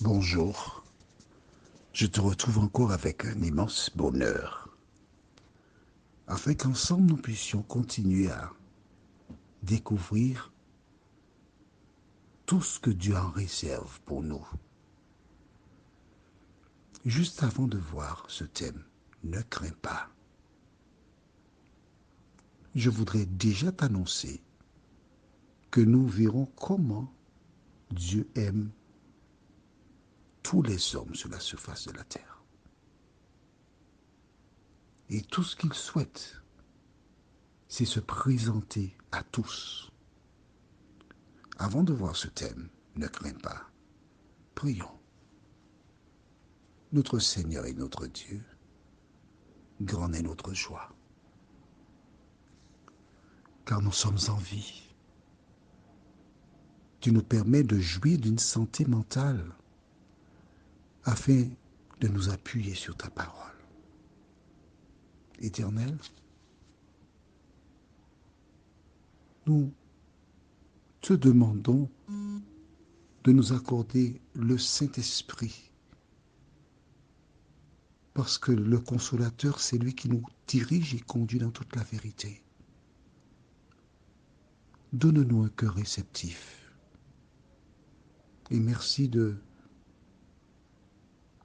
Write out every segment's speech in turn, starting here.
Bonjour, je te retrouve encore avec un immense bonheur, afin qu'ensemble nous puissions continuer à découvrir tout ce que Dieu en réserve pour nous. Juste avant de voir ce thème, ne crains pas. Je voudrais déjà t'annoncer que nous verrons comment Dieu aime tous les hommes sur la surface de la terre. Et tout ce qu'il souhaite, c'est se présenter à tous. Avant de voir ce thème, ne crains pas. Prions. Notre Seigneur et notre Dieu, grande est notre joie, car nous sommes en vie. Tu nous permets de jouir d'une santé mentale afin de nous appuyer sur ta parole. Éternel, nous te demandons de nous accorder le Saint-Esprit, parce que le Consolateur, c'est lui qui nous dirige et conduit dans toute la vérité. Donne-nous un cœur réceptif. Et merci de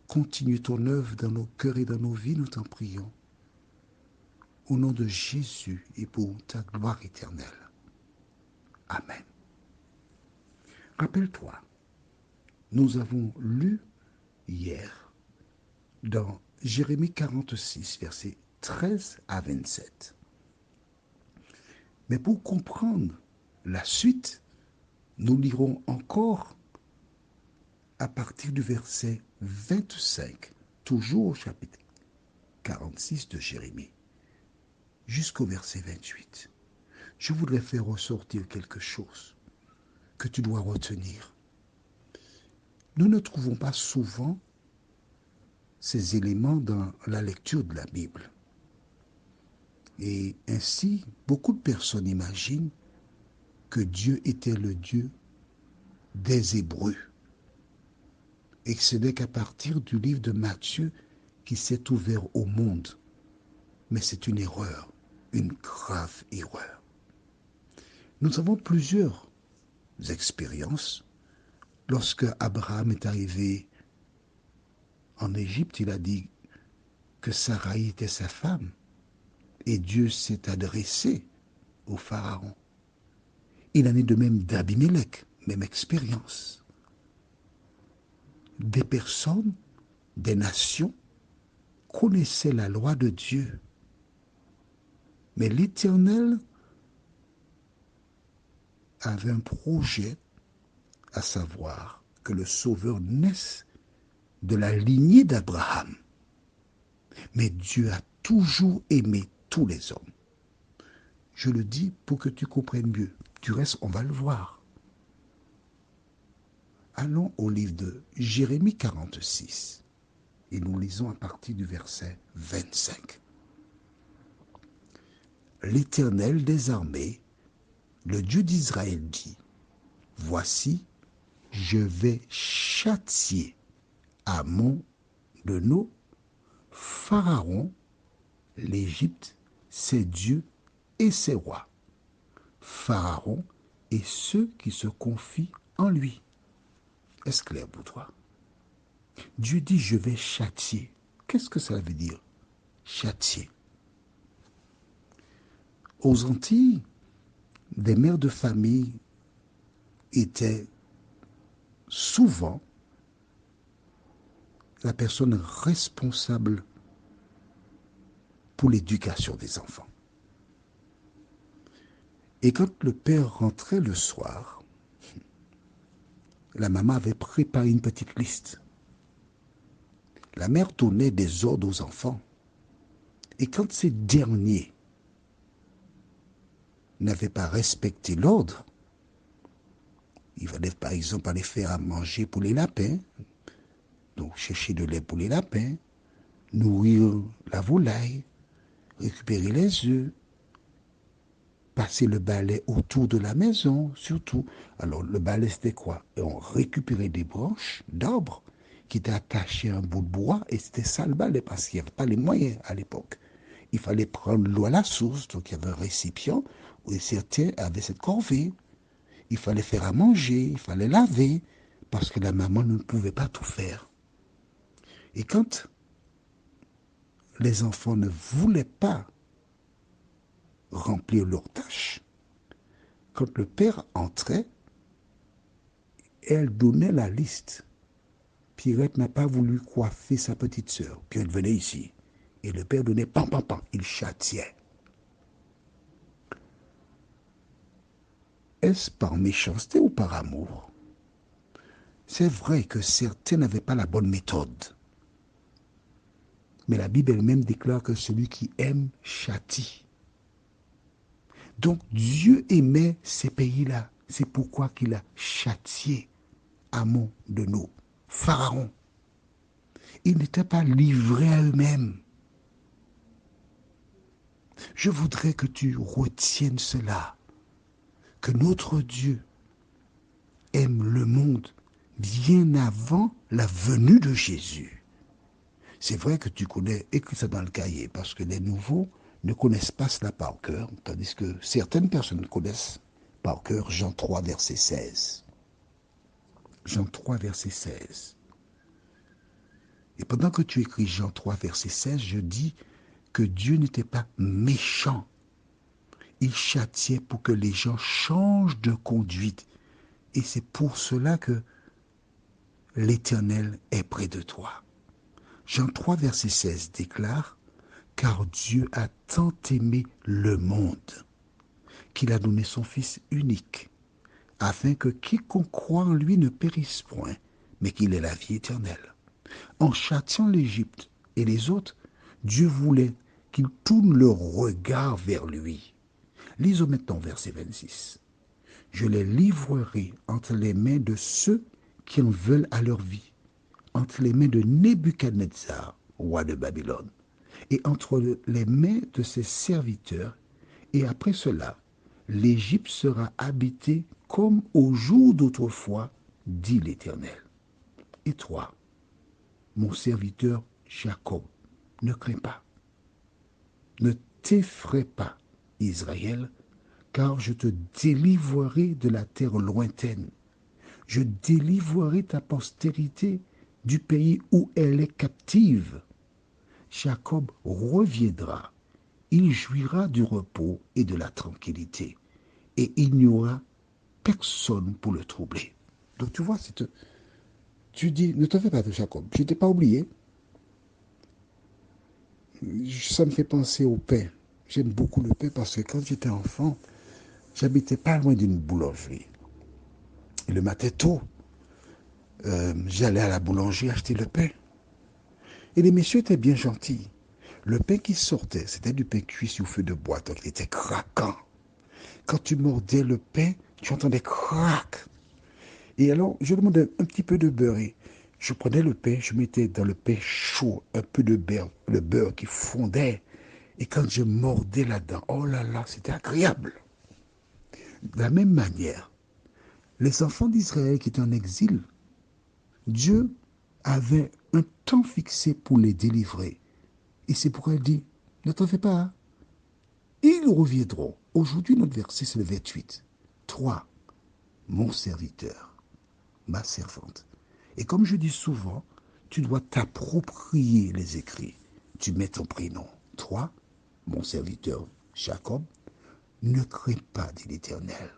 continuer ton œuvre dans nos cœurs et dans nos vies, nous t'en prions. Au nom de Jésus et pour ta gloire éternelle. Amen. Rappelle-toi, nous avons lu hier dans Jérémie 46, versets 13 à 27. Mais pour comprendre la suite, nous lirons encore à partir du verset 25, toujours au chapitre 46 de Jérémie, jusqu'au verset 28. Je voudrais faire ressortir quelque chose que tu dois retenir. Nous ne trouvons pas souvent ces éléments dans la lecture de la Bible. Et ainsi, beaucoup de personnes imaginent que Dieu était le Dieu des Hébreux. Et que ce n'est qu'à partir du livre de Matthieu qu'il s'est ouvert au monde. Mais c'est une erreur, une grave erreur. Nous avons plusieurs expériences. Lorsque Abraham est arrivé en Égypte, il a dit que Sarai était sa femme. Et Dieu s'est adressé au Pharaon. Il en est de même d'Abimelech, même expérience. Des personnes, des nations connaissaient la loi de Dieu. Mais l'Éternel avait un projet, à savoir que le Sauveur naisse de la lignée d'Abraham. Mais Dieu a toujours aimé tous les hommes. Je le dis pour que tu comprennes mieux. Du reste, on va le voir. Allons au livre de Jérémie 46 et nous lisons à partir du verset 25. L'Éternel des armées, le Dieu d'Israël dit, voici, je vais châtier Amon de nos Pharaon, l'Égypte, ses dieux et ses rois. Pharaon et ceux qui se confient en lui. Est-ce clair pour toi? Dieu dit, je vais châtier. Qu'est-ce que ça veut dire, châtier? Aux Antilles, des mères de famille étaient souvent la personne responsable pour l'éducation des enfants. Et quand le père rentrait le soir, la maman avait préparé une petite liste. La mère donnait des ordres aux enfants. Et quand ces derniers n'avaient pas respecté l'ordre, il fallait par exemple aller faire à manger pour les lapins, donc chercher de lait pour les lapins, nourrir la volaille, récupérer les œufs, passer le balai autour de la maison, surtout. Alors, le balai, c'était quoi? Et on récupérait des branches d'arbres qui étaient attachées à un bout de bois, et c'était ça le balai, parce qu'il n'y avait pas les moyens à l'époque. Il fallait prendre l'eau à la source, donc il y avait un récipient où certains avaient cette corvée. Il fallait faire à manger, il fallait laver, parce que la maman ne pouvait pas tout faire. Et quand les enfants ne voulaient pas remplir leurs tâches, quand le père entrait, elle donnait la liste. Pierrette n'a pas voulu coiffer sa petite sœur. Pierrette venait ici. Et le père donnait pam, pam, pam. Il châtiait. Est-ce par méchanceté ou par amour? C'est vrai que certains n'avaient pas la bonne méthode. Mais la Bible elle-même déclare que celui qui aime châtie. Donc Dieu aimait ces pays-là. C'est pourquoi qu'il a châtié Amon de nous, Pharaon. Ils n'étaient pas livrés à eux-mêmes. Je voudrais que tu retiennes cela, que notre Dieu aime le monde bien avant la venue de Jésus. C'est vrai que tu connais, écris ça dans le cahier, parce que les nouveaux ne connaissent pas cela par cœur, tandis que certaines personnes connaissent par cœur Jean 3, verset 16. Jean 3, verset 16. Et pendant que tu écris Jean 3, verset 16, je dis que Dieu n'était pas méchant. Il châtiait pour que les gens changent de conduite. Et c'est pour cela que l'Éternel est près de toi. Jean 3, verset 16 déclare, « Car Dieu a tant aimé le monde qu'il a donné son Fils unique, afin que quiconque croit en lui ne périsse point, mais qu'il ait la vie éternelle. » En châtiant l'Égypte et les autres, Dieu voulait qu'ils tournent leur regard vers lui. Lisons maintenant verset 26. « Je les livrerai entre les mains de ceux qui en veulent à leur vie, entre les mains de Nebuchadnezzar, roi de Babylone, et entre les mains de ses serviteurs, et après cela, l'Égypte sera habitée comme au jour d'autrefois, dit l'Éternel. Et toi, mon serviteur Jacob, ne crains pas, ne t'effraie pas, Israël, car je te délivrerai de la terre lointaine. Je délivrerai ta postérité du pays où elle est captive. Jacob reviendra, il jouira du repos et de la tranquillité, et il n'y aura personne pour le troubler. Donc tu vois, tu dis, ne te fais pas de Jacob, je ne t'ai pas oublié. Ça me fait penser au pain. J'aime beaucoup le pain parce que quand j'étais enfant, j'habitais pas loin d'une boulangerie. Et le matin tôt, j'allais à la boulangerie acheter le pain. Et les messieurs étaient bien gentils. Le pain qui sortait, c'était du pain cuit sur feu de bois, donc il était craquant. Quand tu mordais le pain, tu entendais crac. Et alors, je demandais un petit peu de beurre. Et je prenais le pain, je mettais dans le pain chaud un peu de beurre, le beurre qui fondait. Et quand je mordais là-dedans, oh là là, c'était agréable. De la même manière, les enfants d'Israël qui étaient en exil, Dieu avait un temps fixé pour les délivrer. Et c'est pourquoi il dit, ne t'en fais pas, hein. Ils reviendront. Aujourd'hui, notre verset, c'est le 28. Toi, mon serviteur, ma servante. Et comme je dis souvent, tu dois t'approprier les écrits. Tu mets ton prénom. Toi, mon serviteur Jacob, ne crains pas, dit l'Éternel,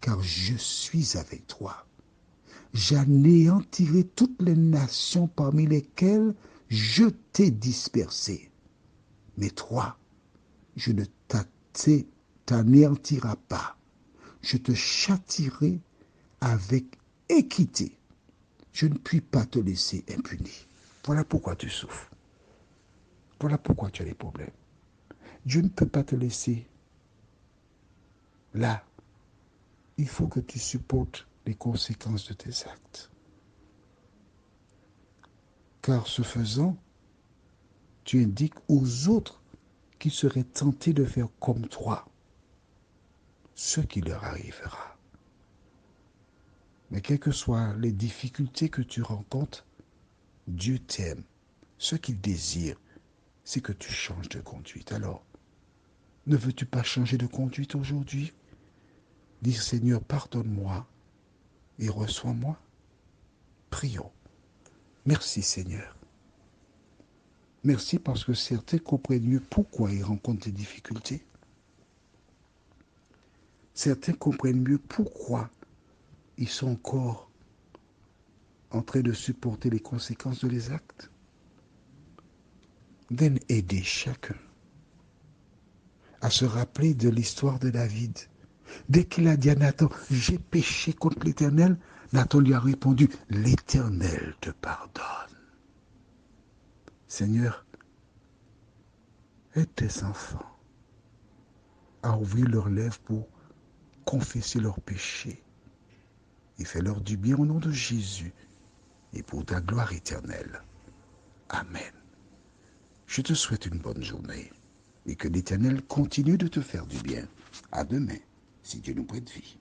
car je suis avec toi. J'anéantirai toutes les nations parmi lesquelles je t'ai dispersé. Mais toi, je ne t'anéantirai pas. Je te châtirai avec équité. Je ne puis pas te laisser impuni. Voilà pourquoi tu souffres. Voilà pourquoi tu as des problèmes. Dieu ne peut pas te laisser là. Il faut que tu supportes les conséquences de tes actes. Car ce faisant, tu indiques aux autres qui seraient tentés de faire comme toi ce qui leur arrivera. Mais quelles que soient les difficultés que tu rencontres, Dieu t'aime. Ce qu'il désire, c'est que tu changes de conduite. Alors, ne veux-tu pas changer de conduite aujourd'hui? Dis, Seigneur, pardonne-moi et reçois-moi. Prions. Merci, Seigneur. Merci parce que certains comprennent mieux pourquoi ils rencontrent des difficultés. Certains comprennent mieux pourquoi ils sont encore en train de supporter les conséquences de les actes. Viens aider chacun à se rappeler de l'histoire de David. Dès qu'il a dit à Nathan, j'ai péché contre l'Éternel, Nathan lui a répondu, l'Éternel te pardonne. Seigneur, aide tes enfants à ouvrir leurs lèvres pour confesser leurs péchés et fais-leur du bien au nom de Jésus et pour ta gloire éternelle. Amen. Je te souhaite une bonne journée et que l'Éternel continue de te faire du bien. À demain, si Dieu nous prête vie.